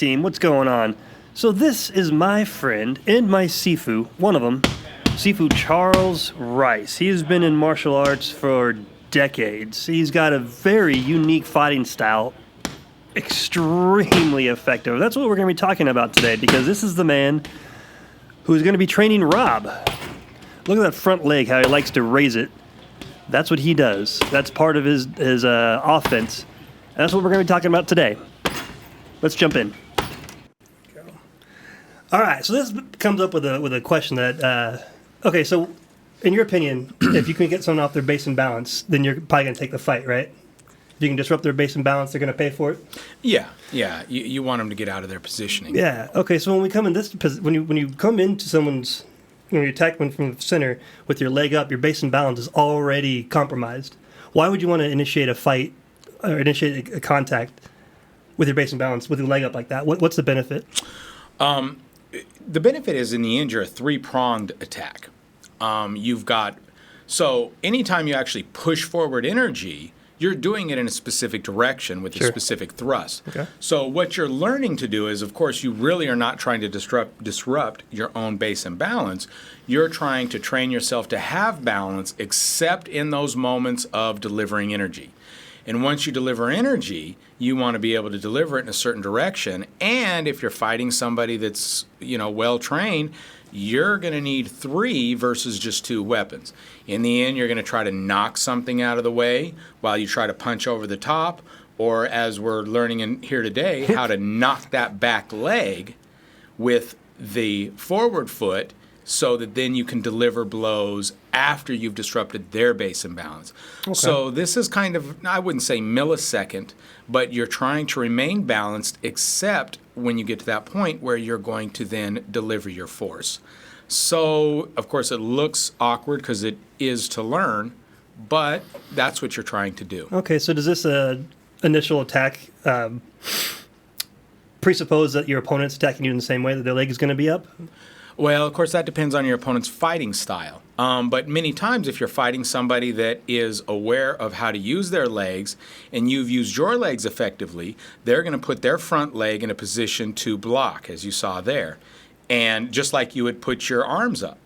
team? What's going on? So this is my friend and my Sifu, one of them, Sifu Charles Rice. He has been in martial arts for decades. He's got a very unique fighting style, extremely effective. That's what we're going to be talking about today, because this is the man who's going to be training Rob. Look at that front leg, how he likes to raise it. That's what he does. That's part of his offense. And that's what we're going to be talking about today. Let's jump in. All right, so this comes up with a question that, okay, so in your opinion, if you can get someone off their base and balance, then you're probably going to take the fight, right? If you can disrupt their base and balance, they're going to pay for it? Yeah. You want them to get out of their positioning. Yeah, okay, so when we come in this, when you come into someone's, when you attack them from the center with your leg up, your base and balance is already compromised. Why would you want to initiate a fight or initiate a contact with your base and balance with your leg up like that? What's the benefit? The benefit is, in the end, you're a three-pronged attack. So anytime you actually push forward energy, you're doing it in a specific direction with a specific thrust. Okay. So what you're learning to do is, of course, you really are not trying to disrupt your own base and balance. You're trying to train yourself to have balance, except in those moments of delivering energy. And once you deliver energy, you want to be able to deliver it in a certain direction. And if you're fighting somebody that's, well trained, you're going to need 3 versus just 2 weapons. In the end, you're going to try to knock something out of the way while you try to punch over the top, or, as we're learning in here today, how to knock that back leg with the forward foot so that then you can deliver blows after you've disrupted their base and balance. Okay. So this is kind of, I wouldn't say millisecond, but you're trying to remain balanced, except when you get to that point where you're going to then deliver your force. So, of course, it looks awkward because it is to learn, but that's what you're trying to do. Okay, so does this initial attack presuppose that your opponent's attacking you in the same way, that their leg is going to be up? Well, of course, that depends on your opponent's fighting style. But many times, if you're fighting somebody that is aware of how to use their legs and you've used your legs effectively, they're going to put their front leg in a position to block, as you saw there, and just like you would put your arms up.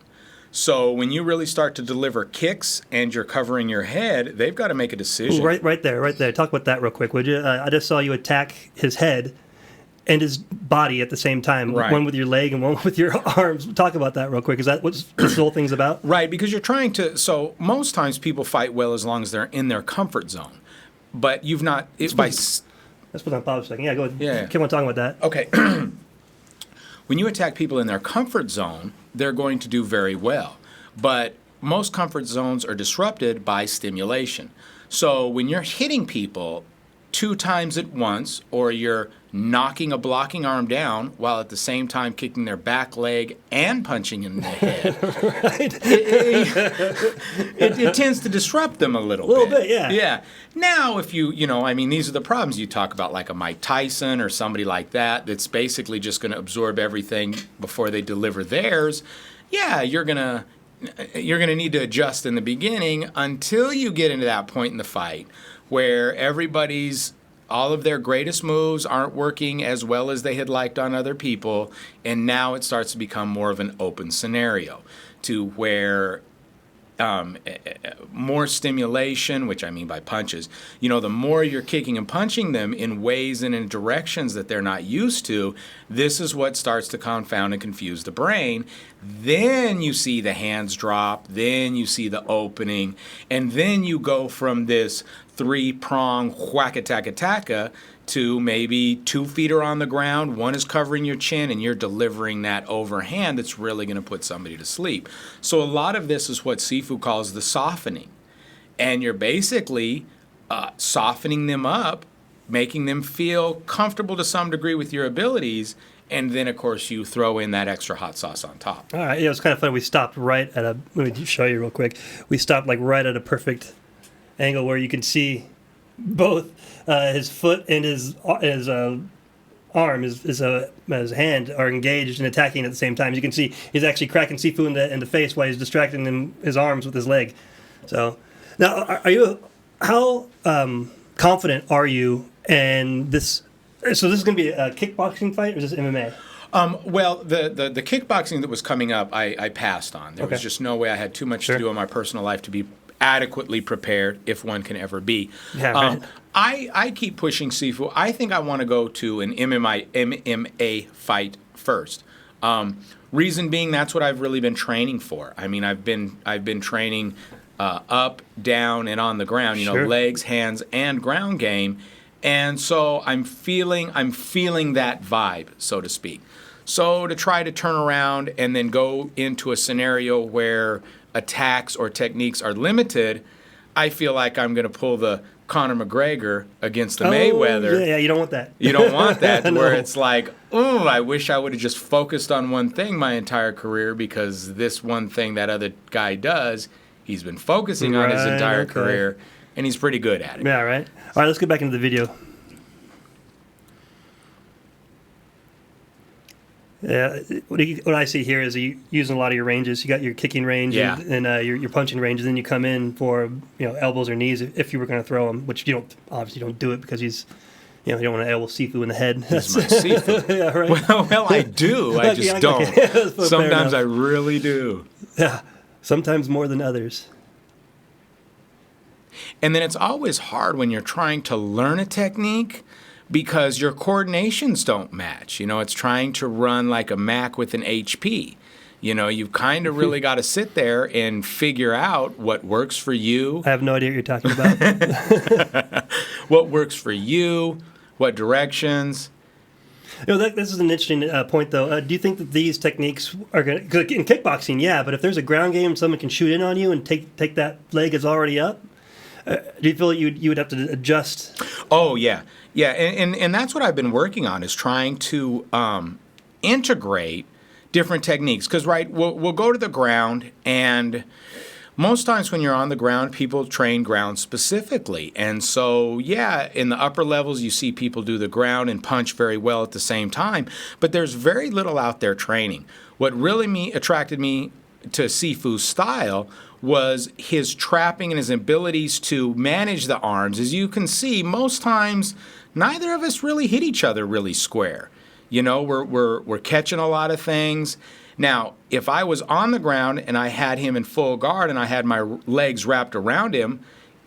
So when you really start to deliver kicks and you're covering your head, they've got to make a decision. Ooh, right there. Talk about that real quick, would you? I just saw you attack his head and his body at the same time, right. One with your leg and one with your arms. Talk about that real quick. Is that what this whole thing's about? Right, because you're trying to, so most times people fight well as long as they're in their comfort zone. But you've not, Let's put on pause a second. Yeah, go ahead. Yeah. Keep on talking about that. Okay. When you attack people in their comfort zone, they're going to do very well. But most comfort zones are disrupted by stimulation. So when you're hitting people 2 times at once, or you're knocking a blocking arm down while at the same time kicking their back leg and punching in the head, it tends to disrupt them a little bit. Yeah. Yeah. Now, if these are the problems you talk about, like a Mike Tyson or somebody like that, that's basically just going to absorb everything before they deliver theirs. Yeah, you're going to need to adjust in the beginning until you get into that point in the fight where all of their greatest moves aren't working as well as they had liked on other people, and now it starts to become more of an open scenario to where more stimulation, which I mean by punches, the more you're kicking and punching them in ways and in directions that they're not used to, this is what starts to confound and confuse the brain. Then you see the hands drop, then you see the opening, and then you go from this 3-prong whack-a-tack-a-tacka to maybe 2 feet are on the ground, one is covering your chin, and you're delivering that overhand that's really going to put somebody to sleep. So a lot of this is what Sifu calls the softening. And you're basically softening them up, making them feel comfortable to some degree with your abilities, and then, of course, you throw in that extra hot sauce on top. All right, it was kind of funny. We stopped right at let me show you real quick. We stopped right at a perfect angle where you can see both his foot and his arm, his hand are engaged and attacking at the same time. You can see he's actually cracking Sifu in the face while he's distracting his arms with his leg. So now, how confident are you in this So this is going to be a kickboxing fight, or is this MMA? Well, the kickboxing that was coming up, I passed on. There was just no way. I had too much to do in my personal life to be adequately prepared, if one can ever be. Yeah, right. I keep pushing Sifu. I think I want to go to an MMA fight first. Reason being, that's what I've really been training for. I mean, I've been training up, down, and on the ground. You know, legs, hands, and ground game. And so I'm feeling that vibe, so to speak. So to try to turn around and then go into a scenario where attacks or techniques are limited, I feel like I'm going to pull the Conor McGregor against the Mayweather. Yeah, you don't want that. You don't want that, No. where it's like, oh, I wish I would have just focused on one thing my entire career, because this one thing that other guy does, he's been focusing on his entire career, and he's pretty good at it. Yeah, right. All right, let's get back into the video. Yeah, what I see here is you using a lot of your ranges. You got your kicking range and your punching range, and then you come in for elbows or knees if you were going to throw them, which you obviously don't do it because he's you don't want to elbow Sifu in the head. He's my Sifu. Yeah, right. Well, I do. I just don't. Sometimes I really do. Yeah, sometimes more than others. And then it's always hard when you're trying to learn a technique, because your coordinations don't match. It's trying to run like a Mac with an HP. You've kind of really got to sit there and figure out what works for you. I have no idea what you're talking about. What works for you, what directions. This is an interesting point, though. Do you think that these techniques are going to... In kickboxing, yeah, but if there's a ground game, someone can shoot in on you and take that leg that's already up, do you feel like you would have to adjust? Oh, yeah. Yeah, and that's what I've been working on, is trying to integrate different techniques. Because, we'll go to the ground, and most times when you're on the ground, people train ground specifically. And so, yeah, in the upper levels, you see people do the ground and punch very well at the same time. But there's very little out there training. What really attracted me to Sifu's style was his trapping and his abilities to manage the arms. As you can see, most times neither of us really hit each other really square. We're catching a lot of things. Now, if I was on the ground and I had him in full guard and I had my legs wrapped around him,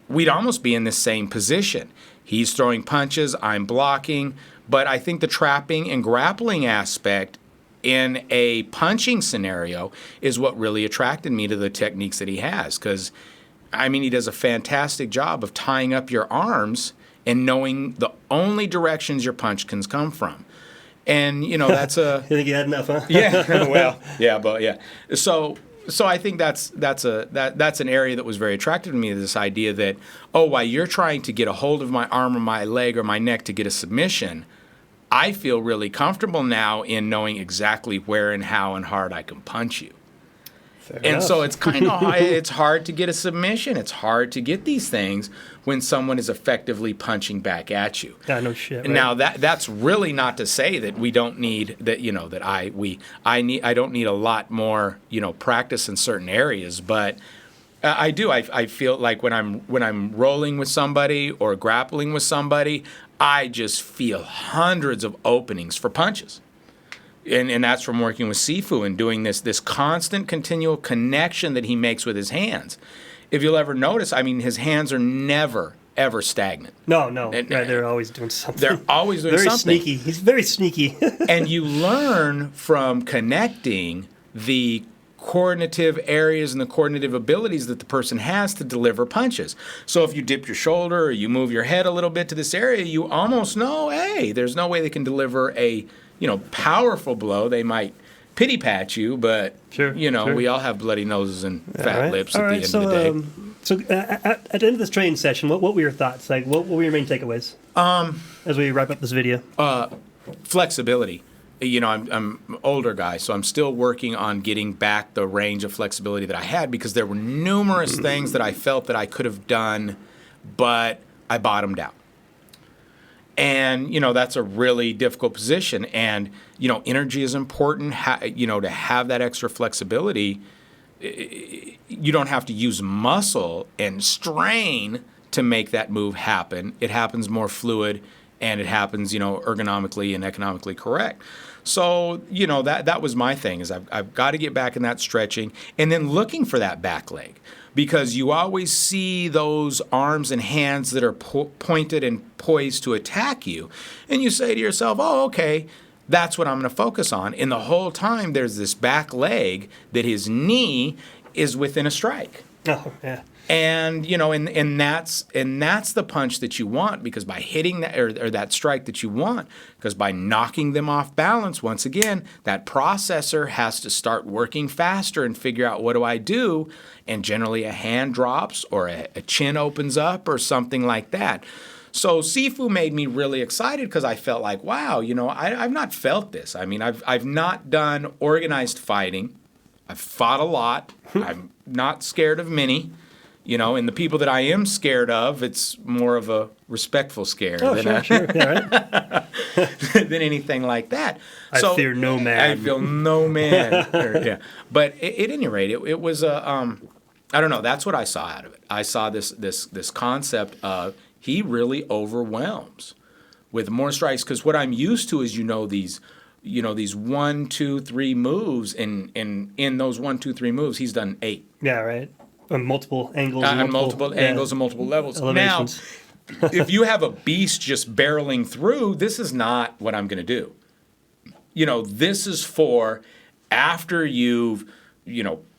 we'd almost be in the same position. He's throwing punches, I'm blocking, but I think the trapping and grappling aspect in a punching scenario is what really attracted me to the techniques that he has, because, he does a fantastic job of tying up your arms and knowing the only directions your punch can come from. And, that's a... You think you had enough, huh? Yeah, well, yeah, but yeah. So I think that's an area that was very attractive to me, this idea that, while you're trying to get a hold of my arm or my leg or my neck to get a submission, I feel really comfortable now in knowing exactly where and how and hard I can punch you. Fair enough. So it's kind of it's hard to get a submission. It's hard to get these things when someone is effectively punching back at you. Yeah, no shit. Right? Now that's really not to say that we don't need that. I don't need a lot more practice in certain areas, but I do. I feel like when I'm rolling with somebody or grappling with somebody, I just feel hundreds of openings for punches. And that's from working with Sifu and doing this constant, continual connection that he makes with his hands. If you'll ever notice, his hands are never, ever stagnant. No. Right, they're always doing something. They're always doing very something. Sneaky. He's very sneaky. And you learn from connecting the coordinative areas and the coordinative abilities that the person has to deliver punches. So if you dip your shoulder or you move your head a little bit to this area, you almost know, hey, there's no way they can deliver a powerful blow. They might pity pat you, but we all have bloody noses and fat lips at the end of the day. So at the end of this training session, what were your thoughts? Like, what were your main takeaways as we wrap up this video? Flexibility. I'm an older guy, so I'm still working on getting back the range of flexibility that I had, because there were numerous things that I felt that I could have done, but I bottomed out. And, that's a really difficult position. And, energy is important. To have that extra flexibility, you don't have to use muscle and strain to make that move happen. It happens more fluid and it happens, ergonomically and economically correct. So, that was my thing, is I've got to get back in that stretching and then looking for that back leg, because you always see those arms and hands that are pointed and poised to attack you. And you say to yourself, oh, okay, that's what I'm going to focus on. And the whole time there's this back leg that his knee is within a strike. Oh, yeah. And and that's the punch that you want, because by hitting that or that strike that you want, because by knocking them off balance, once again, that processor has to start working faster and figure out, what do I do? And generally a hand drops or a chin opens up or something like that. So Sifu made me really excited, because I felt like, wow, I've not felt this. I mean, I've not done organized fighting. I've fought a lot. I'm not scared of many. And the people that I am scared of, it's more of a respectful scare than sure. Yeah, right. than anything like that. I fear no man. I feel no man. Yeah. But at any rate, it was I don't know. That's what I saw out of it. I saw this concept of, he really overwhelms with more strikes, because what I'm used to is these 1, 2, 3 moves, and in those 1, 2, 3 moves, he's done 8. Yeah, right. On multiple angles. On multiple angles and multiple levels. Elevations. Now, if you have a beast just barreling through, this is not what I'm going to do. This is for after you've,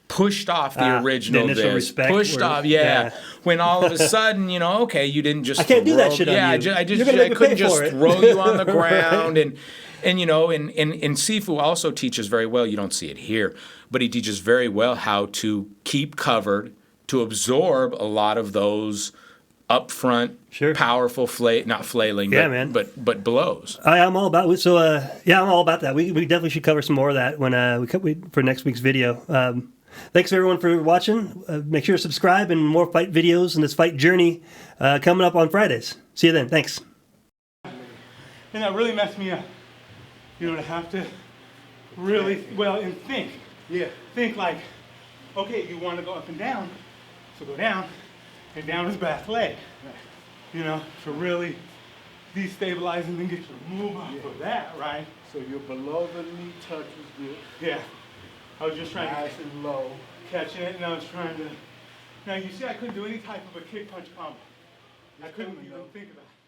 pushed off the original the initial respect pushed off, when all of a sudden, okay, you didn't just I can't do that shit on you. I couldn't just throw you on the ground. And Sifu also teaches very well, you don't see it here, but he teaches very well how to keep covered, to absorb a lot of those upfront, powerful not flailing, but blows. I'm all about it. So, I'm all about that. We definitely should cover some more of that when for next week's video. Thanks everyone for watching. Make sure to subscribe, and more fight videos and this fight journey coming up on Fridays. See you then. Thanks. And that really messed me up. To have to really, and think. Yeah. Think like, okay, you want to go up and down, so go down, and down his back leg. Right. To really destabilize and then get you to move off of that, right? So you're below the knee touch is good. Yeah. I was just trying nice to and low. Catch it, and I was trying to. Now you see, I couldn't do any type of a kick punch combo. I couldn't even think about it.